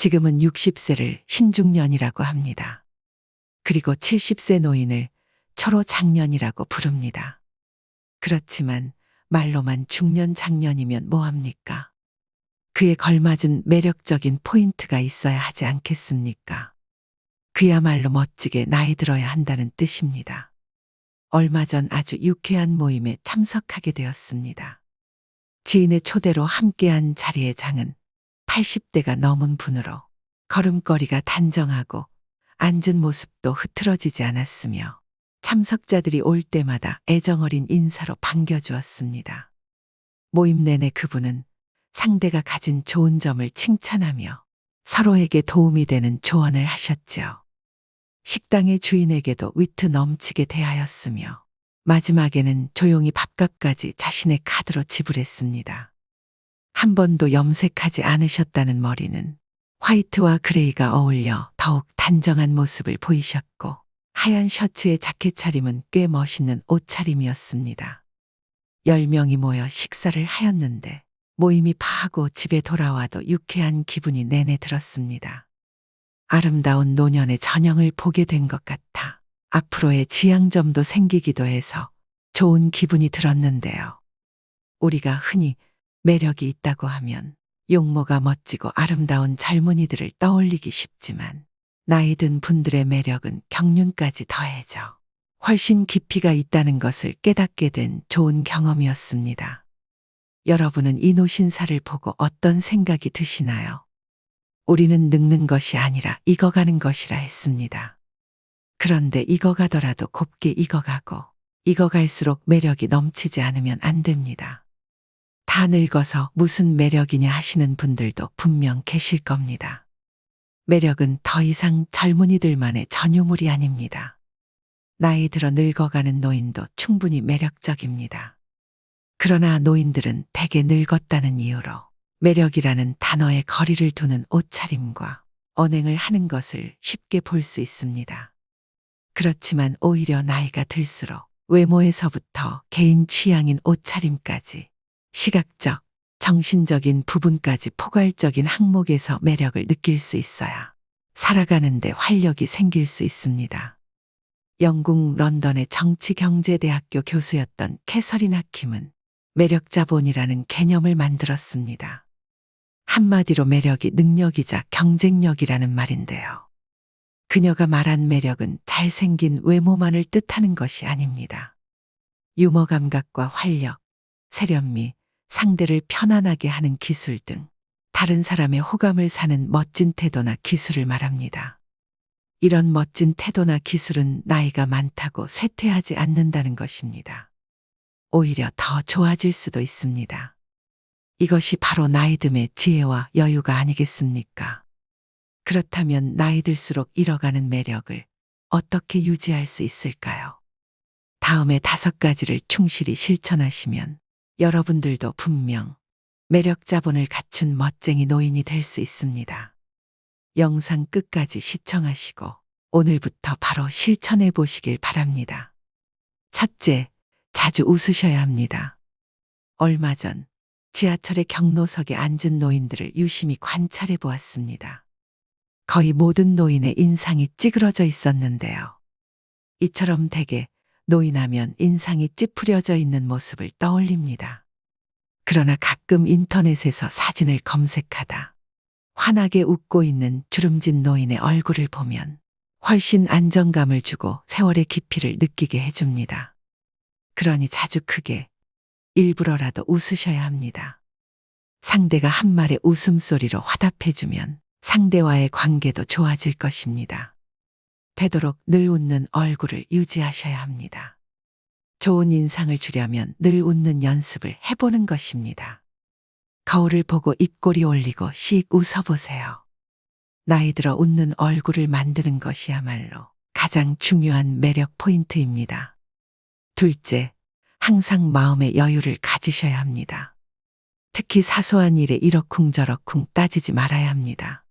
지금은 60세를 신중년이라고 합니다. 그리고 70세 노인을 초로장년이라고 부릅니다. 그렇지만 말로만 중년 장년이면 뭐합니까? 그에 걸맞은 매력적인 포인트가 있어야 하지 않겠습니까? 그야말로 멋지게 나이 들어야 한다는 뜻입니다. 얼마 전 아주 유쾌한 모임에 참석하게 되었습니다. 지인의 초대로 함께한 자리의 장은 80대가 넘은 분으로 걸음걸이가 단정하고 앉은 모습도 흐트러지지 않았으며 참석자들이 올 때마다 애정어린 인사로 반겨주었습니다. 모임 내내 그분은 상대가 가진 좋은 점을 칭찬하며 서로에게 도움이 되는 조언을 하셨죠. 식당의 주인에게도 위트 넘치게 대하였으며 마지막에는 조용히 밥값까지 자신의 카드로 지불했습니다. 한 번도 염색하지 않으셨다는 머리는 화이트와 그레이가 어울려 더욱 단정한 모습을 보이셨고 하얀 셔츠에 자켓 차림은 꽤 멋있는 옷차림이었습니다. 10명이 모여 식사를 하였는데 모임이 파하고 집에 돌아와도 유쾌한 기분이 내내 들었습니다. 아름다운 노년의 전형을 보게 된 것 같아 앞으로의 지향점도 생기기도 해서 좋은 기분이 들었는데요. 우리가 흔히 매력이 있다고 하면 용모가 멋지고 아름다운 젊은이들을 떠올리기 쉽지만 나이 든 분들의 매력은 경륜까지 더해져 훨씬 깊이가 있다는 것을 깨닫게 된 좋은 경험이었습니다. 여러분은 이 노신사를 보고 어떤 생각이 드시나요? 우리는 늙는 것이 아니라 익어가는 것이라 했습니다. 그런데 익어가더라도 곱게 익어가고 익어갈수록 매력이 넘치지 않으면 안 됩니다. 다 늙어서 무슨 매력이냐 하시는 분들도 분명 계실 겁니다. 매력은 더 이상 젊은이들만의 전유물이 아닙니다. 나이 들어 늙어가는 노인도 충분히 매력적입니다. 그러나 노인들은 대개 늙었다는 이유로 매력이라는 단어에 거리를 두는 옷차림과 언행을 하는 것을 쉽게 볼 수 있습니다. 그렇지만 오히려 나이가 들수록 외모에서부터 개인 취향인 옷차림까지 시각적, 정신적인 부분까지 포괄적인 항목에서 매력을 느낄 수 있어야 살아가는데 활력이 생길 수 있습니다. 영국 런던의 정치경제대학교 교수였던 캐서린 하킴은 매력자본이라는 개념을 만들었습니다. 한마디로 매력이 능력이자 경쟁력이라는 말인데요. 그녀가 말한 매력은 잘생긴 외모만을 뜻하는 것이 아닙니다. 유머 감각과 활력, 세련미, 상대를 편안하게 하는 기술 등 다른 사람의 호감을 사는 멋진 태도나 기술을 말합니다. 이런 멋진 태도나 기술은 나이가 많다고 쇠퇴하지 않는다는 것입니다. 오히려 더 좋아질 수도 있습니다. 이것이 바로 나이듦의 지혜와 여유가 아니겠습니까? 그렇다면 나이 들수록 잃어가는 매력을 어떻게 유지할 수 있을까요? 다음에 5가지를 충실히 실천하시면 여러분들도 분명 매력 자본을 갖춘 멋쟁이 노인이 될 수 있습니다. 영상 끝까지 시청하시고 오늘부터 바로 실천해 보시길 바랍니다. 첫째, 자주 웃으셔야 합니다. 얼마 전 지하철의 경로석에 앉은 노인들을 유심히 관찰해 보았습니다. 거의 모든 노인의 인상이 찌그러져 있었는데요. 이처럼 대개 노인하면 인상이 찌푸려져 있는 모습을 떠올립니다. 그러나 가끔 인터넷에서 사진을 검색하다 환하게 웃고 있는 주름진 노인의 얼굴을 보면 훨씬 안정감을 주고 세월의 깊이를 느끼게 해줍니다. 그러니 자주 크게 일부러라도 웃으셔야 합니다. 상대가 한 말의 웃음소리로 화답해주면 상대와의 관계도 좋아질 것입니다. 되도록 늘 웃는 얼굴을 유지하셔야 합니다. 좋은 인상을 주려면 늘 웃는 연습을 해보는 것입니다. 거울을 보고 입꼬리 올리고 씩 웃어보세요. 나이 들어 웃는 얼굴을 만드는 것이야말로 가장 중요한 매력 포인트입니다. 둘째, 항상 마음의 여유를 가지셔야 합니다. 특히 사소한 일에 이러쿵저러쿵 따지지 말아야 합니다.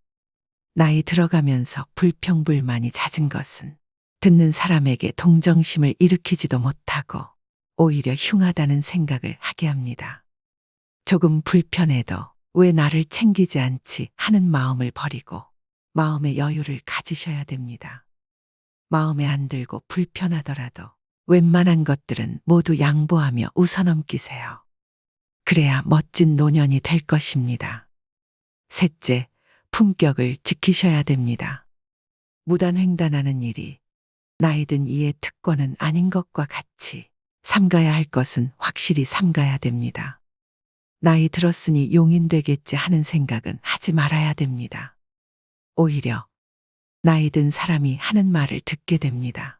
나이 들어가면서 불평불만이 잦은 것은 듣는 사람에게 동정심을 일으키지도 못하고 오히려 흉하다는 생각을 하게 합니다. 조금 불편해도 왜 나를 챙기지 않지 하는 마음을 버리고 마음의 여유를 가지셔야 됩니다. 마음에 안 들고 불편하더라도 웬만한 것들은 모두 양보하며 웃어넘기세요. 그래야 멋진 노년이 될 것입니다. 셋째, 품격을 지키셔야 됩니다. 무단횡단하는 일이 나이든 이의 특권은 아닌 것과 같이 삼가야 할 것은 확실히 삼가야 됩니다. 나이 들었으니 용인 되겠지 하는 생각은 하지 말아야 됩니다. 오히려 나이 든 사람이 하는 말을 듣게 됩니다.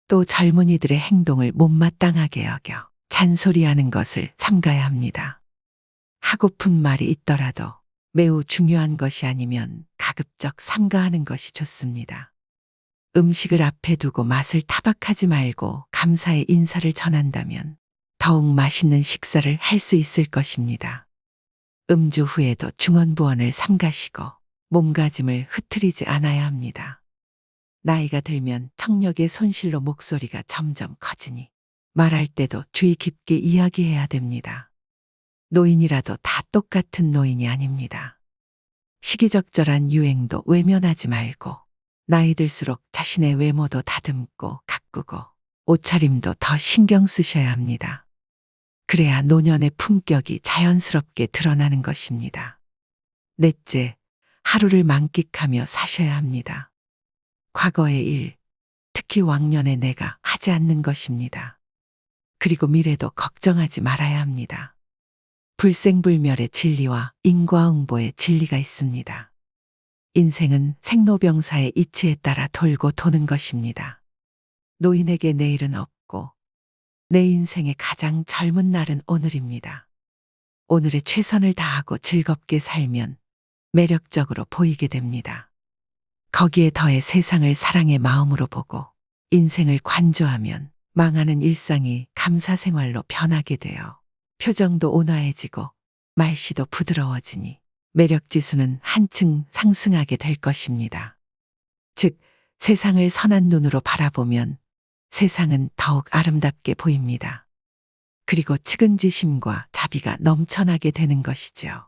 또 젊은이들의 행동을 못마땅하게 여겨 잔소리하는 것을 삼가야 합니다. 하고픈 말이 있더라도 매우 중요한 것이 아니면 가급적 삼가하는 것이 좋습니다. 음식을 앞에 두고 맛을 타박하지 말고 감사의 인사를 전한다면 더욱 맛있는 식사를 할 수 있을 것입니다. 음주 후에도 중언부언을 삼가시고 몸가짐을 흐트리지 않아야 합니다. 나이가 들면 청력의 손실로 목소리가 점점 커지니 말할 때도 주의 깊게 이야기해야 됩니다. 노인이라도 다 똑같은 노인이 아닙니다. 시기적절한 유행도 외면하지 말고 나이 들수록 자신의 외모도 다듬고 가꾸고 옷차림도 더 신경 쓰셔야 합니다. 그래야 노년의 품격이 자연스럽게 드러나는 것입니다. 넷째, 하루를 만끽하며 사셔야 합니다. 과거의 일, 특히 왕년의 내가 하지 않는 것입니다. 그리고 미래도 걱정하지 말아야 합니다. 불생불멸의 진리와 인과응보의 진리가 있습니다. 인생은 생로병사의 이치에 따라 돌고 도는 것입니다. 노인에게 내일은 없고 내 인생의 가장 젊은 날은 오늘입니다. 오늘에 최선을 다하고 즐겁게 살면 매력적으로 보이게 됩니다. 거기에 더해 세상을 사랑의 마음으로 보고 인생을 관조하면 망하는 일상이 감사 생활로 변하게 되어 표정도 온화해지고 말씨도 부드러워지니 매력 지수는 한층 상승하게 될 것입니다. 즉, 세상을 선한 눈으로 바라보면 세상은 더욱 아름답게 보입니다. 그리고 측은지심과 자비가 넘쳐나게 되는 것이죠.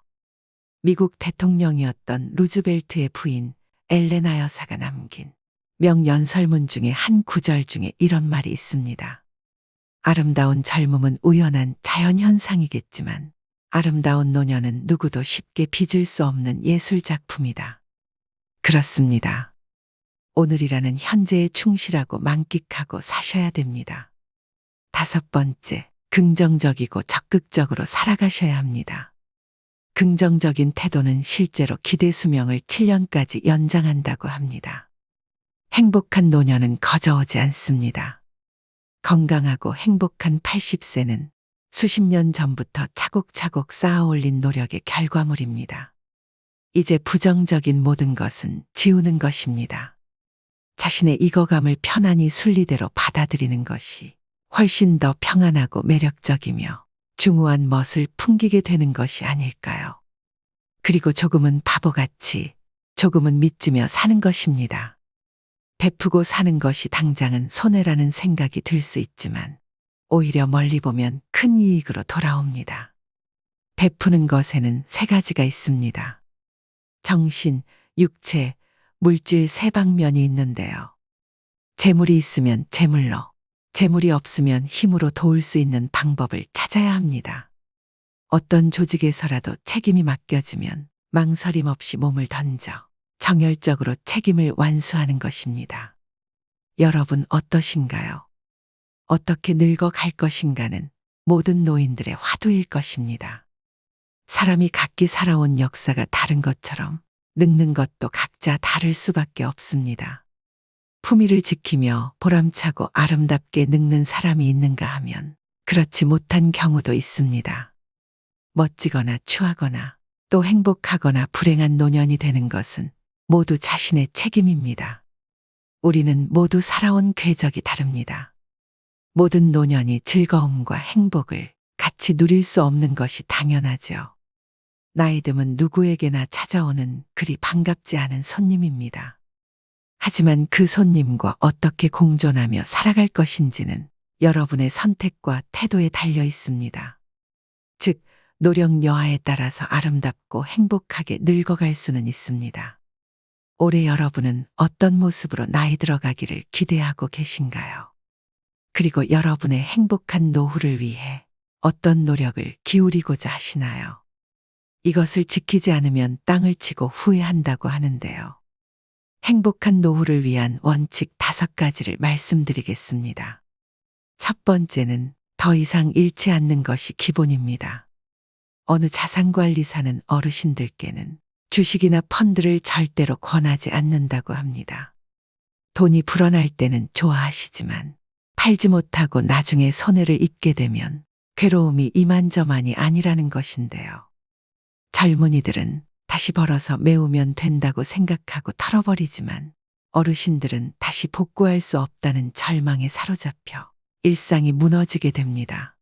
미국 대통령이었던 루즈벨트의 부인 엘레나 여사가 남긴 명연설문 중에 한 구절 중에 이런 말이 있습니다. 아름다운 젊음은 우연한 자연현상이겠지만 아름다운 노년은 누구도 쉽게 빚을 수 없는 예술작품이다. 그렇습니다. 오늘이라는 현재에 충실하고 만끽하고 사셔야 됩니다. 다섯 번째, 긍정적이고 적극적으로 살아가셔야 합니다. 긍정적인 태도는 실제로 기대 수명을 7년까지 연장한다고 합니다. 행복한 노년은 거저오지 않습니다. 건강하고 행복한 80세는 수십 년 전부터 차곡차곡 쌓아올린 노력의 결과물입니다. 이제 부정적인 모든 것은 지우는 것입니다. 자신의 익어감을 편안히 순리대로 받아들이는 것이 훨씬 더 평안하고 매력적이며 중후한 멋을 풍기게 되는 것이 아닐까요? 그리고 조금은 바보같이, 조금은 믿으며 사는 것입니다. 베푸고 사는 것이 당장은 손해라는 생각이 들 수 있지만 오히려 멀리 보면 큰 이익으로 돌아옵니다. 베푸는 것에는 세 가지가 있습니다. 정신, 육체, 물질 세 방면이 있는데요. 재물이 있으면 재물로, 재물이 없으면 힘으로 도울 수 있는 방법을 찾아야 합니다. 어떤 조직에서라도 책임이 맡겨지면 망설임 없이 몸을 던져 정열적으로 책임을 완수하는 것입니다. 여러분 어떠신가요? 어떻게 늙어갈 것인가는 모든 노인들의 화두일 것입니다. 사람이 각기 살아온 역사가 다른 것처럼 늙는 것도 각자 다를 수밖에 없습니다. 품위를 지키며 보람차고 아름답게 늙는 사람이 있는가 하면 그렇지 못한 경우도 있습니다. 멋지거나 추하거나 또 행복하거나 불행한 노년이 되는 것은 모두 자신의 책임입니다. 우리는 모두 살아온 궤적이 다릅니다. 모든 노년이 즐거움과 행복을 같이 누릴 수 없는 것이 당연하죠. 나이듦은 누구에게나 찾아오는 그리 반갑지 않은 손님입니다. 하지만 그 손님과 어떻게 공존하며 살아갈 것인지는 여러분의 선택과 태도에 달려 있습니다. 즉, 노력 여하에 따라서 아름답고 행복하게 늙어갈 수는 있습니다. 올해 여러분은 어떤 모습으로 나이 들어가기를 기대하고 계신가요? 그리고 여러분의 행복한 노후를 위해 어떤 노력을 기울이고자 하시나요? 이것을 지키지 않으면 땅을 치고 후회한다고 하는데요. 행복한 노후를 위한 원칙 5가지를 말씀드리겠습니다. 첫 번째는 더 이상 잃지 않는 것이 기본입니다. 어느 자산관리사는 어르신들께는 주식이나 펀드를 절대로 권하지 않는다고 합니다. 돈이 불어날 때는 좋아하시지만 팔지 못하고 나중에 손해를 입게 되면 괴로움이 이만저만이 아니라는 것인데요. 젊은이들은 다시 벌어서 메우면 된다고 생각하고 털어버리지만 어르신들은 다시 복구할 수 없다는 절망에 사로잡혀 일상이 무너지게 됩니다.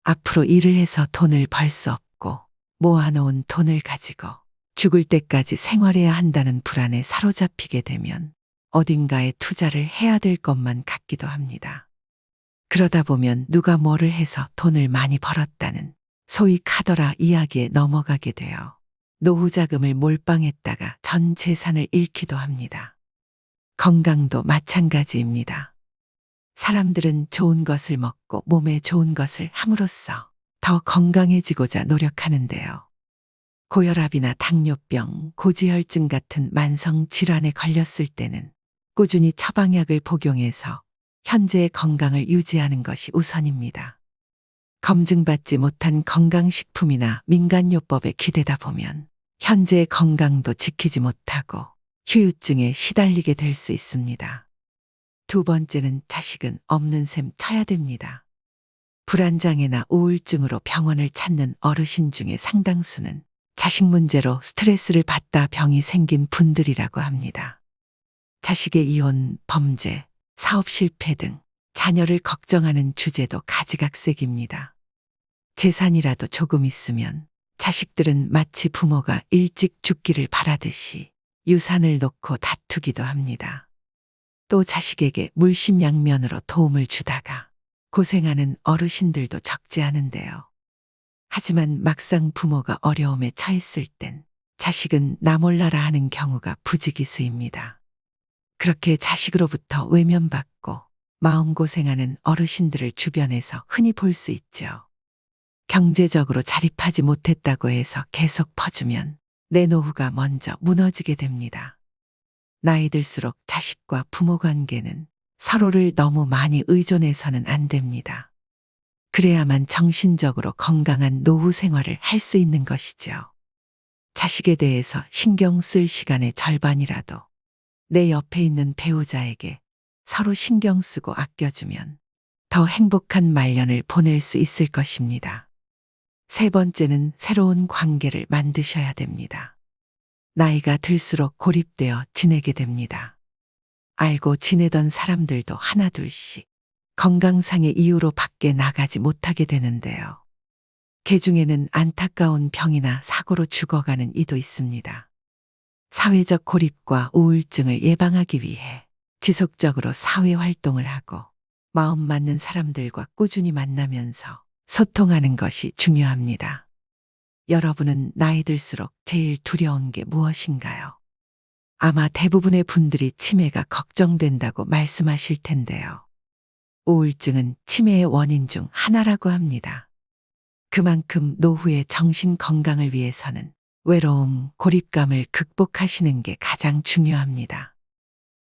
앞으로 일을 해서 돈을 벌 수 없고 모아놓은 돈을 가지고 죽을 때까지 생활해야 한다는 불안에 사로잡히게 되면 어딘가에 투자를 해야 될 것만 같기도 합니다. 그러다 보면 누가 뭐를 해서 돈을 많이 벌었다는 소위 카더라 이야기에 넘어가게 되어 노후 자금을 몰빵했다가 전 재산을 잃기도 합니다. 건강도 마찬가지입니다. 사람들은 좋은 것을 먹고 몸에 좋은 것을 함으로써 더 건강해지고자 노력하는데요. 고혈압이나 당뇨병, 고지혈증 같은 만성 질환에 걸렸을 때는 꾸준히 처방약을 복용해서 현재의 건강을 유지하는 것이 우선입니다. 검증받지 못한 건강식품이나 민간요법에 기대다 보면 현재의 건강도 지키지 못하고 후유증에 시달리게 될 수 있습니다. 두 번째는 자식은 없는 셈 쳐야 됩니다. 불안장애나 우울증으로 병원을 찾는 어르신 중에 상당수는 자식 문제로 스트레스를 받다 병이 생긴 분들이라고 합니다. 자식의 이혼, 범죄, 사업 실패 등 자녀를 걱정하는 주제도 가지각색입니다. 재산이라도 조금 있으면 자식들은 마치 부모가 일찍 죽기를 바라듯이 유산을 놓고 다투기도 합니다. 또 자식에게 물심양면으로 도움을 주다가 고생하는 어르신들도 적지 않은데요. 하지만 막상 부모가 어려움에 처했을 땐 자식은 나 몰라라 하는 경우가 부지기수입니다. 그렇게 자식으로부터 외면받고 마음고생하는 어르신들을 주변에서 흔히 볼 수 있죠. 경제적으로 자립하지 못했다고 해서 계속 퍼주면 내 노후가 먼저 무너지게 됩니다. 나이 들수록 자식과 부모 관계는 서로를 너무 많이 의존해서는 안 됩니다. 그래야만 정신적으로 건강한 노후 생활을 할 수 있는 것이죠. 자식에 대해서 신경 쓸 시간의 절반이라도 내 옆에 있는 배우자에게 서로 신경 쓰고 아껴주면 더 행복한 말년을 보낼 수 있을 것입니다. 세 번째는 새로운 관계를 만드셔야 됩니다. 나이가 들수록 고립되어 지내게 됩니다. 알고 지내던 사람들도 하나둘씩 건강상의 이유로 밖에 나가지 못하게 되는데요. 그 중에는 안타까운 병이나 사고로 죽어가는 이도 있습니다. 사회적 고립과 우울증을 예방하기 위해 지속적으로 사회 활동을 하고 마음 맞는 사람들과 꾸준히 만나면서 소통하는 것이 중요합니다. 여러분은 나이 들수록 제일 두려운 게 무엇인가요? 아마 대부분의 분들이 치매가 걱정된다고 말씀하실 텐데요. 우울증은 치매의 원인 중 하나라고 합니다. 그만큼 노후의 정신 건강을 위해서는 외로움, 고립감을 극복하시는 게 가장 중요합니다.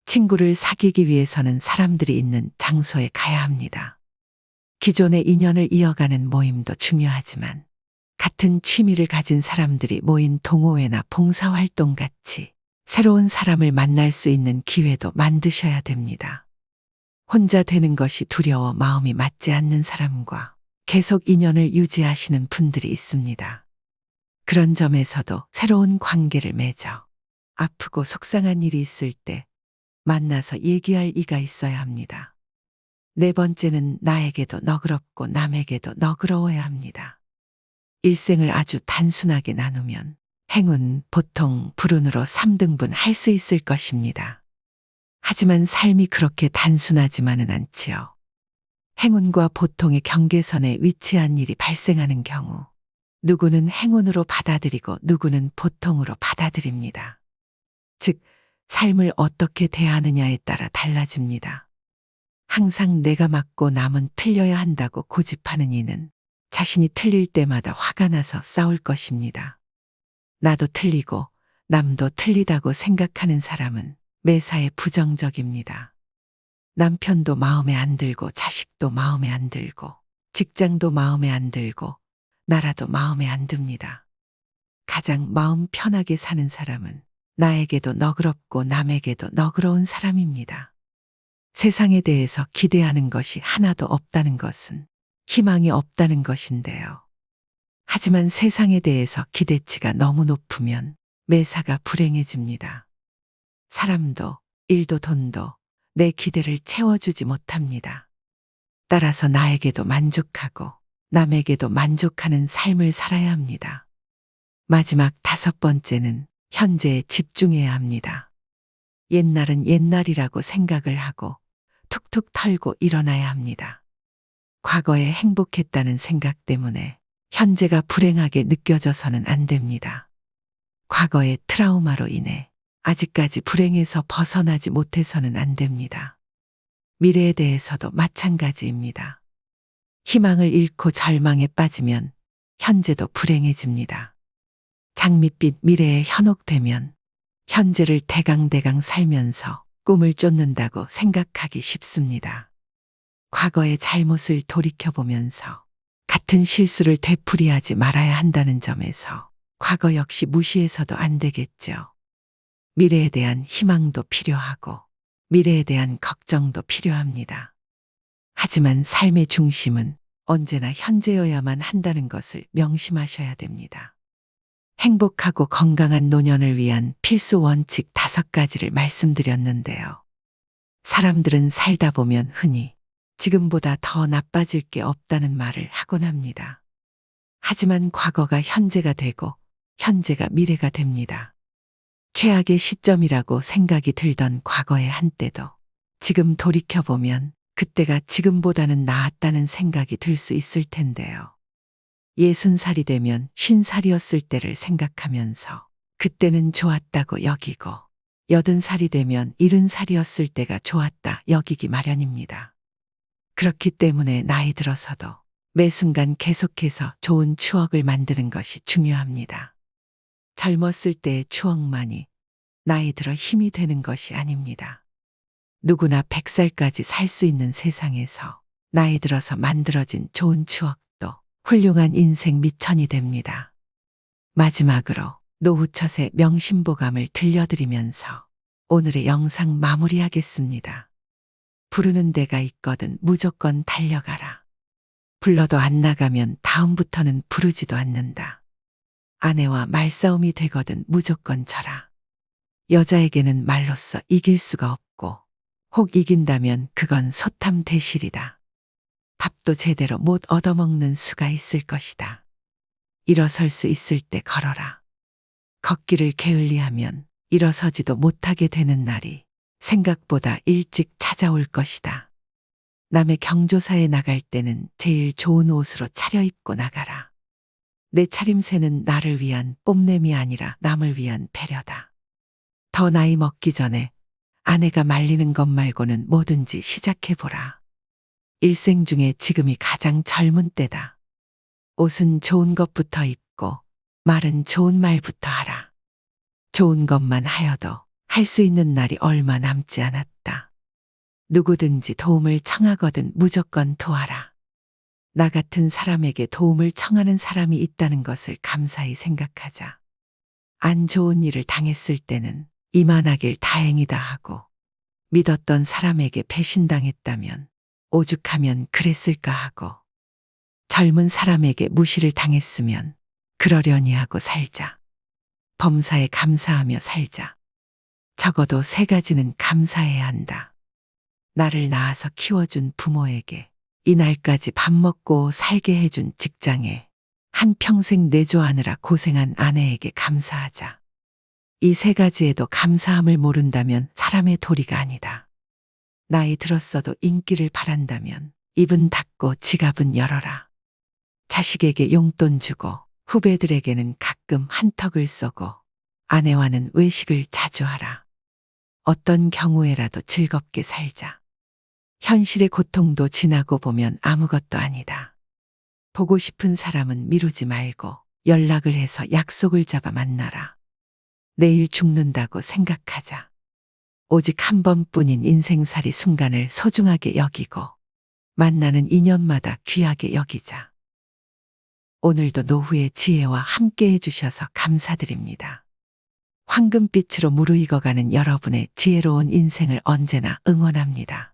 친구를 사귀기 위해서는 사람들이 있는 장소에 가야 합니다. 기존의 인연을 이어가는 모임도 중요하지만 같은 취미를 가진 사람들이 모인 동호회나 봉사활동 같이 새로운 사람을 만날 수 있는 기회도 만드셔야 됩니다. 혼자 되는 것이 두려워 마음이 맞지 않는 사람과 계속 인연을 유지하시는 분들이 있습니다. 그런 점에서도 새로운 관계를 맺어 아프고 속상한 일이 있을 때 만나서 얘기할 이가 있어야 합니다. 네 번째는 나에게도 너그럽고 남에게도 너그러워야 합니다. 일생을 아주 단순하게 나누면 행운, 보통, 불운으로 3등분 할 수 있을 것입니다. 하지만 삶이 그렇게 단순하지만은 않지요. 행운과 보통의 경계선에 위치한 일이 발생하는 경우 누구는 행운으로 받아들이고 누구는 보통으로 받아들입니다. 즉, 삶을 어떻게 대하느냐에 따라 달라집니다. 항상 내가 맞고 남은 틀려야 한다고 고집하는 이는 자신이 틀릴 때마다 화가 나서 싸울 것입니다. 나도 틀리고 남도 틀리다고 생각하는 사람은 매사에 부정적입니다. 남편도 마음에 안 들고 자식도 마음에 안 들고 직장도 마음에 안 들고 나라도 마음에 안 듭니다. 가장 마음 편하게 사는 사람은 나에게도 너그럽고 남에게도 너그러운 사람입니다. 세상에 대해서 기대하는 것이 하나도 없다는 것은 희망이 없다는 것인데요. 하지만 세상에 대해서 기대치가 너무 높으면 매사가 불행해집니다. 사람도 일도 돈도 내 기대를 채워주지 못합니다. 따라서 나에게도 만족하고 남에게도 만족하는 삶을 살아야 합니다. 마지막 5번째는 현재에 집중해야 합니다. 옛날은 옛날이라고 생각을 하고 툭툭 털고 일어나야 합니다. 과거에 행복했다는 생각 때문에 현재가 불행하게 느껴져서는 안 됩니다. 과거의 트라우마로 인해 아직까지 불행에서 벗어나지 못해서는 안 됩니다. 미래에 대해서도 마찬가지입니다. 희망을 잃고 절망에 빠지면 현재도 불행해집니다. 장밋빛 미래에 현혹되면 현재를 대강대강 살면서 꿈을 쫓는다고 생각하기 쉽습니다. 과거의 잘못을 돌이켜보면서 같은 실수를 되풀이하지 말아야 한다는 점에서 과거 역시 무시해서도 안 되겠죠. 미래에 대한 희망도 필요하고 미래에 대한 걱정도 필요합니다. 하지만 삶의 중심은 언제나 현재여야만 한다는 것을 명심하셔야 됩니다. 행복하고 건강한 노년을 위한 필수 원칙 5가지를 말씀드렸는데요. 사람들은 살다 보면 흔히 지금보다 더 나빠질 게 없다는 말을 하곤 합니다. 하지만 과거가 현재가 되고 현재가 미래가 됩니다. 최악의 시점이라고 생각이 들던 과거의 한때도 지금 돌이켜보면 그때가 지금보다는 나았다는 생각이 들 수 있을 텐데요. 60살이 되면 50살이었을 때를 생각하면서 그때는 좋았다고 여기고 80살이 되면 70살이었을 때가 좋았다 여기기 마련입니다. 그렇기 때문에 나이 들어서도 매 순간 계속해서 좋은 추억을 만드는 것이 중요합니다. 젊었을 때의 추억만이 나이 들어 힘이 되는 것이 아닙니다. 누구나 100살까지 살 수 있는 세상에서 나이 들어서 만들어진 좋은 추억도 훌륭한 인생 미천이 됩니다. 마지막으로 노후철의 명심보감을 들려드리면서 오늘의 영상 마무리하겠습니다. 부르는 데가 있거든 무조건 달려가라. 불러도 안 나가면 다음부터는 부르지도 않는다. 아내와 말싸움이 되거든 무조건 져라. 여자에게는 말로써 이길 수가 없고 혹 이긴다면 그건 소탐대실이다. 밥도 제대로 못 얻어먹는 수가 있을 것이다. 일어설 수 있을 때 걸어라. 걷기를 게을리하면 일어서지도 못하게 되는 날이 생각보다 일찍 찾아올 것이다. 남의 경조사에 나갈 때는 제일 좋은 옷으로 차려입고 나가라. 내 차림새는 나를 위한 뽐냄이 아니라 남을 위한 배려다. 더 나이 먹기 전에 아내가 말리는 것 말고는 뭐든지 시작해보라. 일생 중에 지금이 가장 젊은 때다. 옷은 좋은 것부터 입고 말은 좋은 말부터 하라. 좋은 것만 하여도 할 수 있는 날이 얼마 남지 않았다. 누구든지 도움을 청하거든 무조건 도와라. 나 같은 사람에게 도움을 청하는 사람이 있다는 것을 감사히 생각하자. 안 좋은 일을 당했을 때는 이만하길 다행이다 하고 믿었던 사람에게 배신당했다면 오죽하면 그랬을까 하고 젊은 사람에게 무시를 당했으면 그러려니 하고 살자. 범사에 감사하며 살자. 적어도 3가지는 감사해야 한다. 나를 낳아서 키워준 부모에게, 이날까지 밥 먹고 살게 해준 직장에, 한평생 내조하느라 고생한 아내에게 감사하자. 이 3가지에도 감사함을 모른다면 사람의 도리가 아니다. 나이 들었어도 인기를 바란다면 입은 닫고 지갑은 열어라. 자식에게 용돈 주고 후배들에게는 가끔 한턱을 쏘고 아내와는 외식을 자주 하라. 어떤 경우에라도 즐겁게 살자. 현실의 고통도 지나고 보면 아무것도 아니다. 보고 싶은 사람은 미루지 말고 연락을 해서 약속을 잡아 만나라. 내일 죽는다고 생각하자. 오직 한 번뿐인 인생살이 순간을 소중하게 여기고 만나는 인연마다 귀하게 여기자. 오늘도 노후의 지혜와 함께 해주셔서 감사드립니다. 황금빛으로 무르익어가는 여러분의 지혜로운 인생을 언제나 응원합니다.